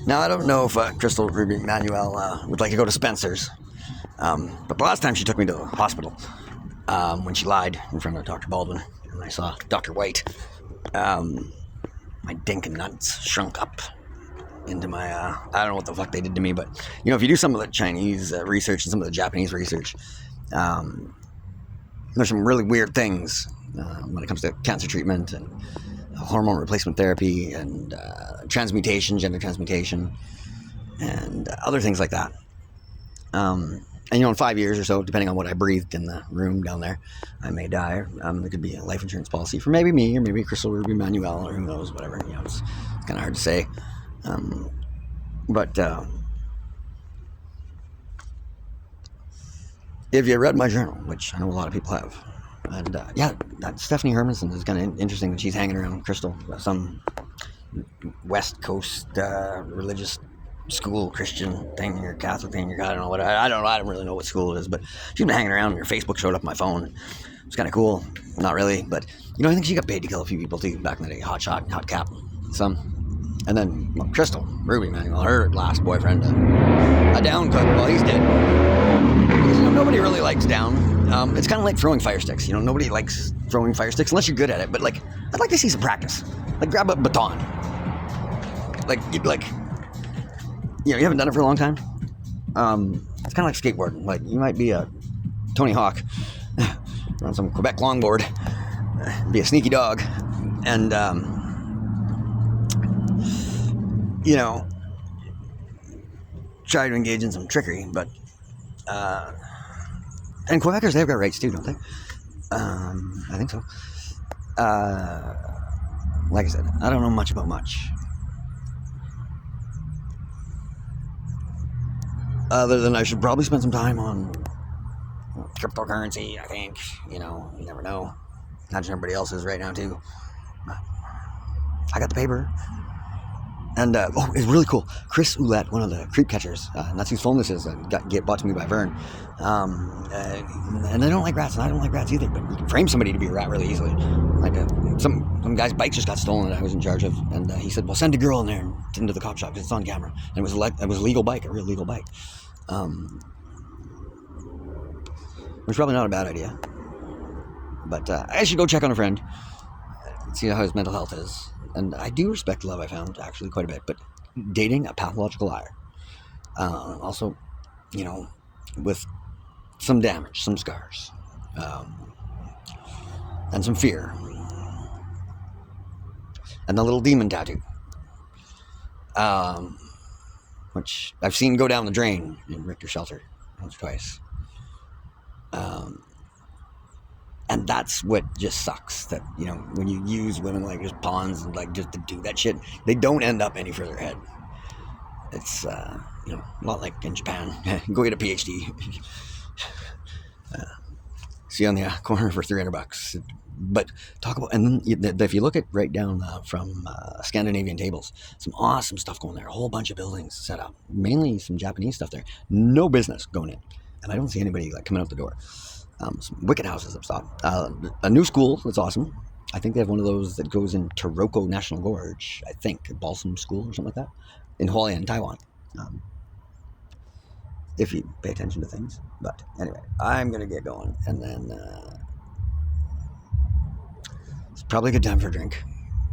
Now, I don't know if Crystal Ruby Manuel would like to go to Spencer's, but the last time she took me to the hospital, when she lied in front of Dr. Baldwin, and I saw Dr. White, my dink and nuts shrunk up into my, I don't know what the fuck they did to me, but, if you do some of the Chinese research and some of the Japanese research, there's some really weird things when it comes to cancer treatment and hormone replacement therapy and gender transmutation, and other things like that. And in 5 years or so, depending on what I breathed in the room down there, I may die. There could be a life insurance policy for maybe me or maybe Crystal Ruby Manuel, or who knows, whatever. It's kind of hard to say. But if you read my journal, which I know a lot of people have, and that Stephanie Hermanson is kind of interesting that she's hanging around Crystal, some West Coast religious school, Christian thing, or Catholic thing, or I don't know what. I don't really know what school it is, but she's been hanging around. And her Facebook showed up on my phone. It's kind of cool. Not really, but I think she got paid to kill a few people too back in the day. Hot cap, some, and then Crystal Ruby Manuel, her last boyfriend, a down cook. Well, he's dead. Because, nobody really likes down. It's kind of like throwing fire sticks. Nobody likes throwing fire sticks unless you're good at it. But I'd like to see some practice. Like, grab a baton. You haven't done it for a long time. It's kind of like skateboarding. Like, you might be a Tony Hawk on some Quebec longboard, be a sneaky dog, and try to engage in some trickery. But and Quebecers, they've got rights too, don't they? I think so. Like I said, I don't know much about much. Other than I should probably spend some time on cryptocurrency, I think. You never know. Imagine everybody else is right now too. I got the paper. And, it's really cool. Chris Ouellette, one of the creep catchers, and that's whose phone this is, bought to me by Vern. And I don't like rats, and I don't like rats either, but you can frame somebody to be a rat really easily. Like, some guy's bike just got stolen that I was in charge of, and he said, well, send a girl in there into the cop shop, because it's on camera. And it was a legal bike, a real legal bike. Which is probably not a bad idea. But I should go check on a friend, see how his mental health is. And I do respect love, I found, actually, quite a bit. But dating a pathological liar. Also, with some damage, some scars. And some fear. And the little demon tattoo. Which I've seen go down the drain in Richter Shelter once or twice. And that's what just sucks, that, when you use women like as pawns and just to do that shit, they don't end up any further ahead. It's, not like in Japan. Go get a PhD. See you on the corner for $300. But talk about, and then if you look at right down from Scandinavian tables, some awesome stuff going there. A whole bunch of buildings set up, mainly some Japanese stuff there. No business going in, and I don't see anybody coming out the door. Some wicked houses up top. A new school that's awesome. I think they have one of those that goes in Taroko National Gorge. I think a Balsam School or something like that in Hualien, Taiwan. If you pay attention to things. But anyway, I'm gonna get going, and then it's probably a good time for a drink.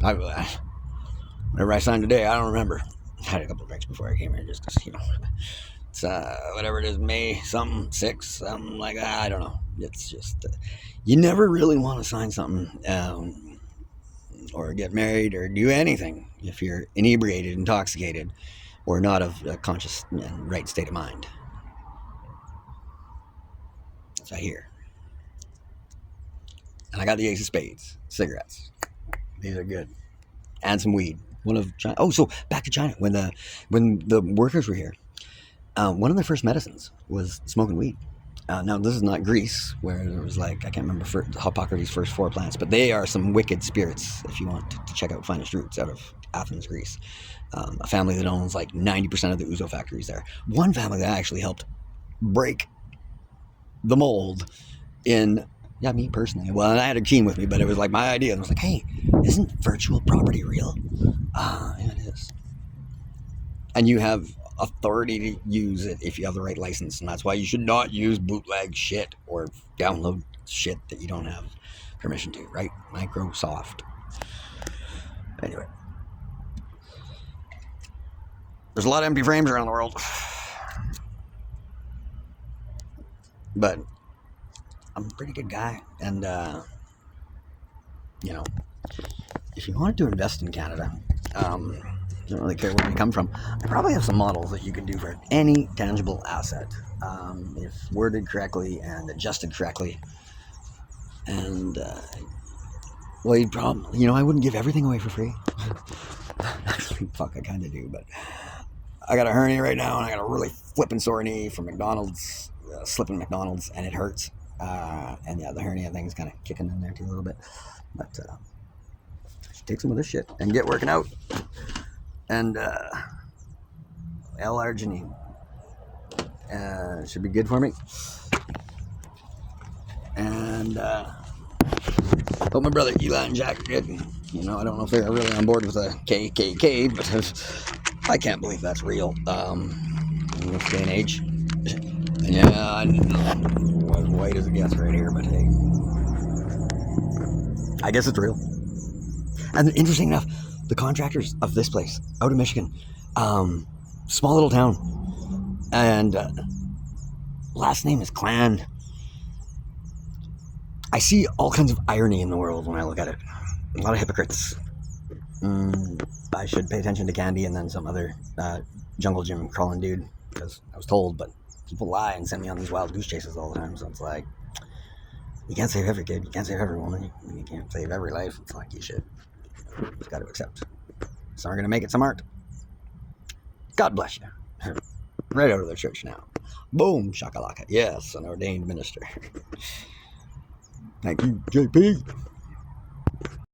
Whatever I signed today, I don't remember. I had a couple of drinks before I came here, just because it's whatever it is, May something 6, something like that. I don't know. It's just you never really want to sign something or get married or do anything if you're inebriated, intoxicated, or not of a conscious and right state of mind. That's what I hear. And I got the Ace of Spades cigarettes. These are good, and some weed. One of China. Oh, so back to China when the workers were here. One of their first medicines was smoking weed. Now, this is not Greece, where there was I can't remember Hippocrates' first 4 plants, but they are some wicked spirits if you want to check out Finest Roots out of Athens, Greece. A family that owns 90% of the ouzo factories there. One family that actually helped break the mold in, me personally. Well, and I had a team with me, but it was my idea. And I was hey, isn't virtual property real? Yeah, it is. and you have authority to use it if you have the right license, and that's why you should not use bootleg shit or download shit that you don't have permission to, right? Microsoft. Anyway, there's a lot of empty frames around the world, but I'm a pretty good guy, and you know, if you wanted to invest in Canada, don't really care where you come from. I probably have some models that you can do for any tangible asset, if worded correctly and adjusted correctly. And well, you'd probably, I wouldn't give everything away for free. Actually, fuck, I kind of do, but I got a hernia right now, and I got a really flipping sore knee from McDonald's, slipping McDonald's, and it hurts. And yeah, the hernia thing's kind of kicking in there too a little bit, but take some of this shit and get working out. And L-arginine should be good for me. And hope my brother Eli and Jack are good. I don't know if they're really on board with the KKK, but I can't believe that's real in this day and age. Yeah, I know, as white as it gets right here, but hey, I guess it's real. And interesting enough, the contractors of this place, out of Michigan, small little town, and last name is Clan. I see all kinds of irony in the world when I look at it. A lot of hypocrites. I should pay attention to Candy and then some other jungle gym crawling dude, because I was told, but people lie and send me on these wild goose chases all the time, so it's like, you can't save every kid, you can't save every woman, you can't save every life. It's like, you should. You just got to accept. Some are going to make it, some aren't. God bless you. Right out of the church now. Boom, shakalaka. Yes, an ordained minister. Thank you, JP.